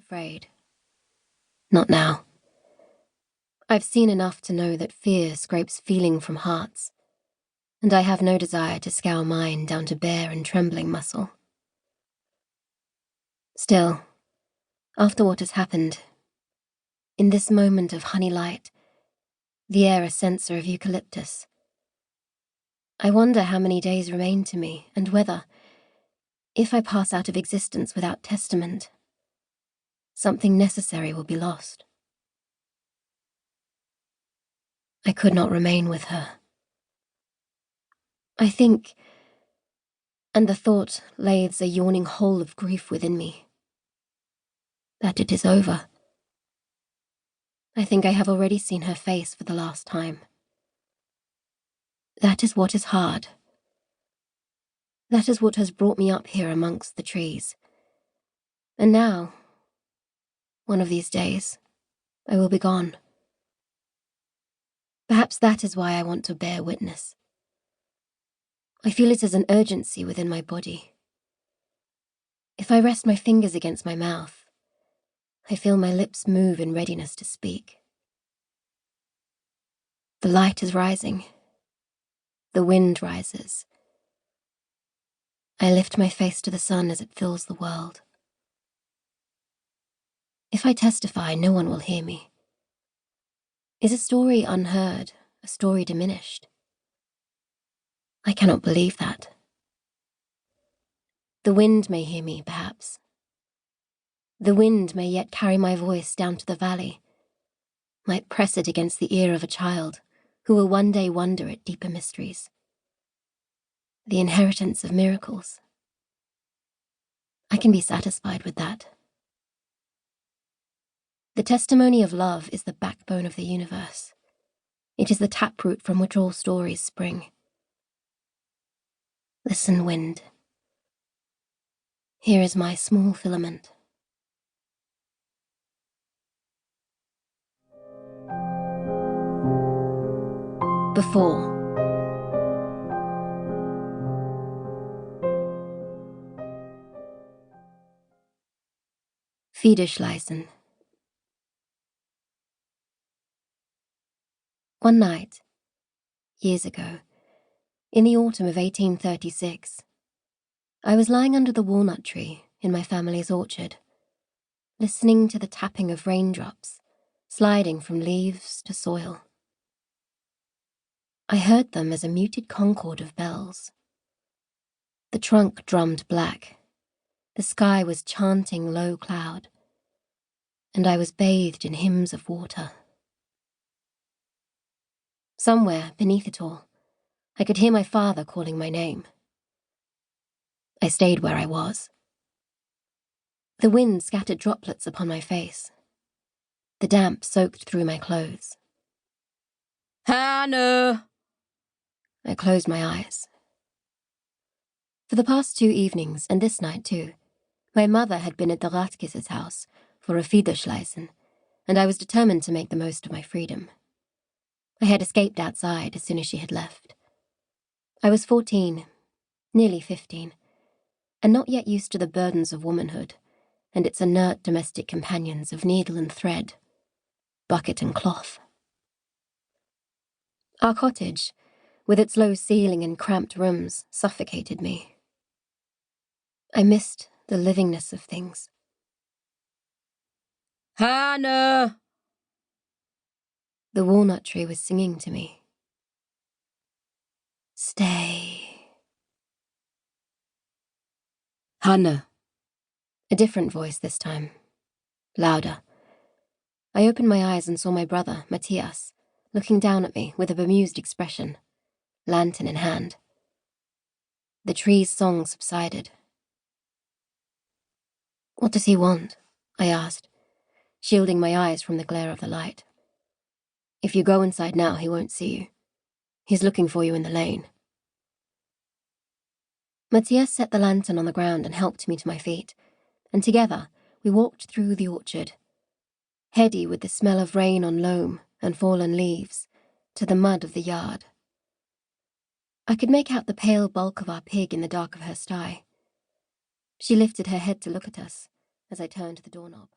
afraid. Not now. I've seen enough to know that fear scrapes feeling from hearts, and I have no desire to scour mine down to bare and trembling muscle. Still, after what has happened, in this moment of honey light, the air a censer of eucalyptus, I wonder how many days remain to me, and whether, if I pass out of existence without testament, something necessary will be lost. I could not remain with her. I think, and the thought lathes a yawning hole of grief within me, that it is over. I think I have already seen her face for the last time. That is what is hard. That is what has brought me up here amongst the trees. And now, one of these days, I will be gone. Perhaps that is why I want to bear witness. I feel it as an urgency within my body. If I rest my fingers against my mouth, I feel my lips move in readiness to speak. The light is rising. The wind rises. I lift my face to the sun as it fills the world. If I testify, no one will hear me. Is a story unheard, a story diminished? I cannot believe that. The wind may hear me, perhaps. The wind may yet carry my voice down to the valley, might press it against the ear of a child who will one day wonder at deeper mysteries. The inheritance of miracles. I can be satisfied with that. The testimony of love is the backbone of the universe. It is the taproot from which all stories spring. Listen, wind. Here is my small filament. Before. Fiederschleißen. One night, years ago, in the autumn of 1836, I was lying under the walnut tree in my family's orchard, listening to the tapping of raindrops sliding from leaves to soil. I heard them as a muted concord of bells. The trunk drummed black, the sky was chanting low cloud, and I was bathed in hymns of water. Somewhere beneath it all, I could hear my father calling my name. I stayed where I was. The wind scattered droplets upon my face. The damp soaked through my clothes. Hanne! I closed my eyes. For the past 2 evenings, and this night too, my mother had been at the Ratkis's house for a Fiederschleißen, and I was determined to make the most of my freedom. I had escaped outside as soon as she had left. I was 14, nearly 15, and not yet used to the burdens of womanhood and its inert domestic companions of needle and thread, bucket and cloth. Our cottage, with its low ceiling and cramped rooms, suffocated me. I missed the livingness of things. Hanne! The walnut tree was singing to me. Stay. Hanne. A different voice this time. Louder. I opened my eyes and saw my brother, Matthias, looking down at me with a bemused expression, lantern in hand. The tree's song subsided. What does he want? I asked, shielding my eyes from the glare of the light. If you go inside now, he won't see you. He's looking for you in the lane. Matthias set the lantern on the ground and helped me to my feet, and together we walked through the orchard, heady with the smell of rain on loam and fallen leaves, to the mud of the yard. I could make out the pale bulk of our pig in the dark of her sty. She lifted her head to look at us as I turned the doorknob.